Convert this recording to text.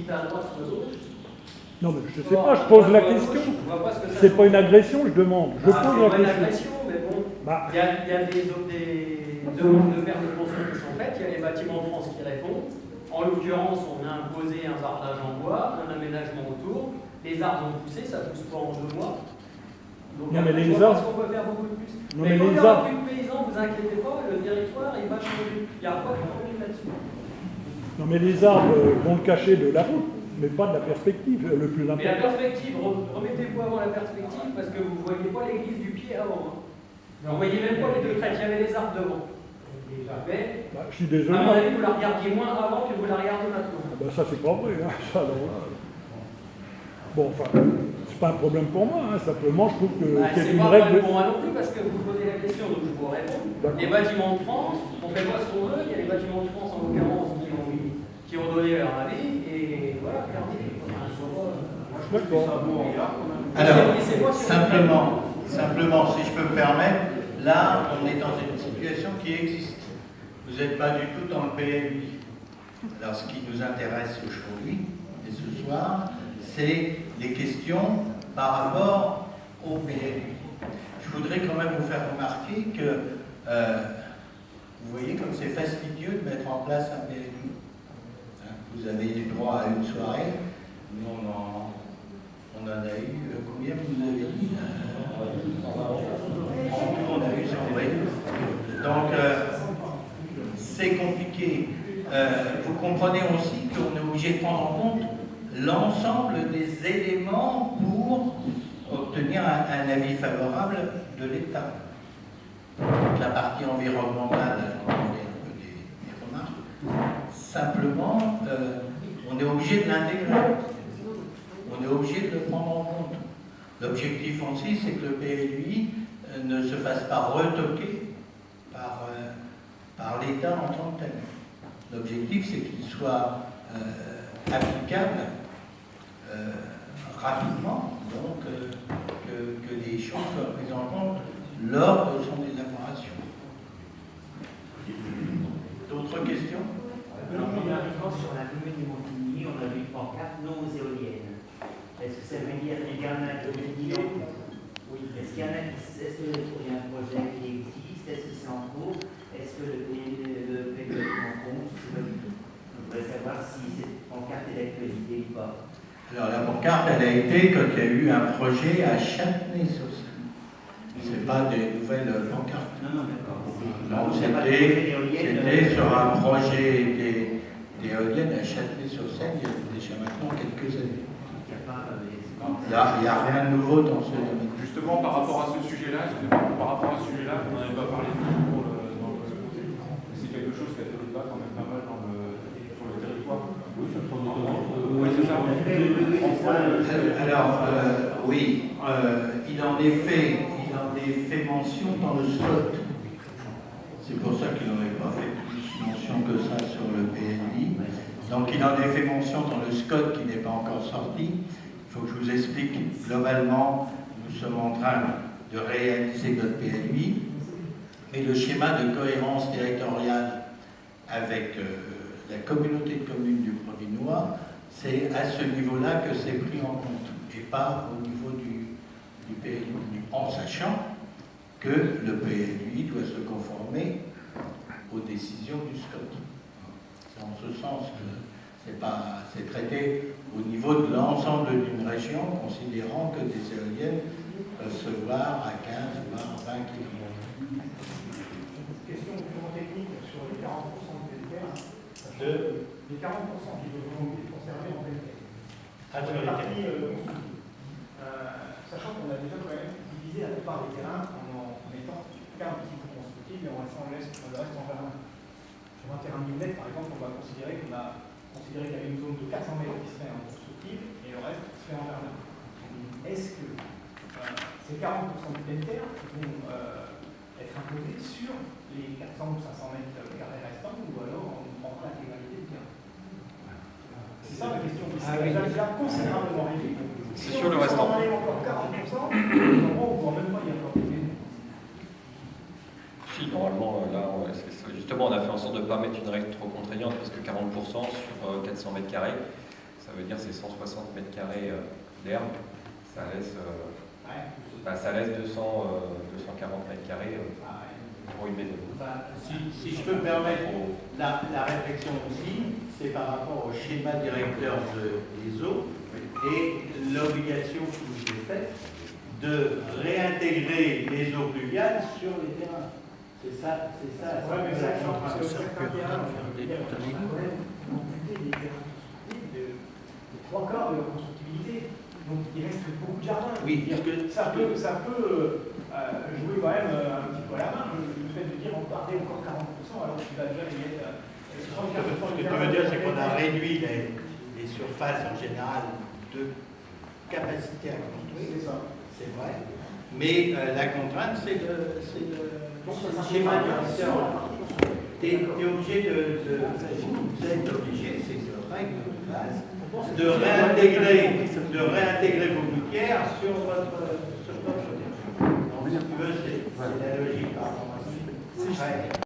dites à droite ou à gauche. Non, mais je ne sais pas, je pose la question. C'est pas une agression, je demande. Je pose la question. question. Mais bon, il y a des demandes de permis de construire qui sont faites, il y a les bâtiments de France qui répondent. En l'occurrence, on a imposé un bardage en bois, un aménagement autour. Les arbres ont poussé, ça ne pousse pas en 2 mois. Donc, non, mais les je arbres. pense qu'on peut faire beaucoup de plus. Non, mais mais quand il les y aura arbres. plus de paysans, vous inquiétez pas, le territoire, il va changer. Il n'y a pas de problème là-dessus. Non, mais les arbres vont le cacher de la route, mais pas de la perspective, le plus important. Mais la perspective, remettez-vous avant la perspective, parce que vous ne voyez pas l'église du pied avant. Vous ne voyez même pas les 2 crêtes, il y avait les arbres devant. Mais, je suis désolé. À mon avis, vous la regardiez moins avant que vous la regardez maintenant. Ça, c'est pas vrai. Hein. Ça, alors là. Bon, enfin, c'est pas un problème pour moi. Hein. Simplement, je trouve que c'est une règle. C'est pas un problème pour moi non plus, parce que vous posez la question, donc je vous réponds. Les bâtiments de France, on fait pas ce qu'on veut. Il y a les bâtiments de France, en l'occurrence, qui ont donné leur avis, et voilà, regardez. Alors, simplement, si je peux me permettre, là, on est dans une situation qui existe. Vous n'êtes pas du tout dans le PLUI. Alors, ce qui nous intéresse aujourd'hui et ce soir, c'est les questions par rapport au PLUI. Je voudrais quand même vous faire remarquer que vous voyez comme c'est fastidieux de mettre en place un PLUI. Vous avez eu droit à une soirée. Nous, on en a eu combien vous avez dit on a eu 100, oui. Donc, c'est compliqué. Vous comprenez aussi qu'on est obligé de prendre en compte l'ensemble des éléments pour obtenir un avis favorable de l'État. La partie environnementale, on a un peu des remarques. Simplement, on est obligé de l'intégrer. On est obligé de le prendre en compte. L'objectif aussi, c'est que le PLUI ne se fasse pas retoquer par l'État en tant que tel. L'objectif, c'est qu'il soit applicable rapidement, donc que les choses soient prises en compte lors de son élaboration. D'autres questions? Sur la commune de Montigny, on a vu une pancarte non aux éoliennes. Est-ce que ça veut dire qu'il y en a qui oui. Est-ce qu'il y a un projet qui existe? Est-ce que c'est en cours? Est-ce que le PLU est en compte? Je ne sais pas du tout. On voudrait savoir si cette pancarte est d'actualité ou pas. Alors la pancarte, elle a été quand il y a eu un projet à Châtenay-sur-Seine. Ce n'est pas des nouvelles pancartes. Non, d'accord. Donc c'était sur un projet d'éoliennes à Châtenay-sur-Seine il y a déjà maintenant quelques années. Là, il n'y a rien de nouveau dans ce domaine. Justement, par rapport à ce sujet-là, on n'en avait pas parlé du tout c'est quelque chose qui a fait débat quand même pas mal sur le territoire. Oui, c'est ça. Alors, oui, il en est fait mention dans le SCOT. C'est pour ça qu'il n'en avait pas fait plus mention que ça sur le PLI. Donc, il en est fait mention dans le SCOT qui n'est pas encore sorti. Il faut que je vous explique. Globalement, nous sommes en train de réaliser notre PLUI, mais le schéma de cohérence territoriale avec la communauté de communes du Provinois, c'est à ce niveau-là que c'est pris en compte, et pas au niveau du PLUI, en sachant que le PLUI doit se conformer aux décisions du SCOT. C'est en ce sens que c'est traité au niveau de l'ensemble d'une région, considérant que des éoliennes peuvent se voir à 15 voire 20 km. Question purement technique sur les 40% de pleine terre. Les 40% qui devront être conservés en pleine terre. Sachant qu'on a déjà quand même divisé la plupart des terrains en mettant qu'un petit peu constructif et en laissant le reste en jardin. Sur un terrain millionnaire, par exemple, on va considérer qu'il y avait une zone de 400 mètres qui serait en constructif et le reste qui serait en jardin. Est-ce que ces 40% de pleine terre vont être imposés sur les 400 ou 500 mètres carrés restants, ou alors on prendra l'intégralité du terrain? C'est ça la question. C'est déjà considérablement réduit. C'est sur le restant. Si on enlève encore 40%, on ne voit même pas y avoir de. Si, normalement, là, justement, on a fait en sorte de ne pas mettre une règle trop contraignante, parce que 40% sur 400 mètres carrés, Ça veut dire c'est 160 mètres carrés d'herbe. Ça laisse, ça laisse 240 mètres carrés pour une maison. Enfin, si je peux me permettre, la réflexion aussi, c'est par rapport au schéma directeur des eaux et l'obligation qui vous est faite de réintégrer les eaux pluviales sur les terrains. C'est ça. Ouais, mais ça, je suis en train de certains terrains, il y a un problème d'amputer des terrains constructibles de 3/4 de leur constructibilité. Donc il reste beaucoup de jardins. Oui, parce que Ça peut jouer quand même un petit peu à la main, le fait de dire on partait encore 40% alors que tu vas déjà les mettre. ce que tu veux dire, c'est qu'on a réduit les surfaces en général de capacité à construire. C'est ça. C'est vrai. Mais la contrainte, c'est le schéma directeur. Tu es obligé vous êtes obligé, c'est une règle de base, de réintégrer vos gouttières sur votre chaudière. Donc, si tu veux, c'est la logique par rapport à ça.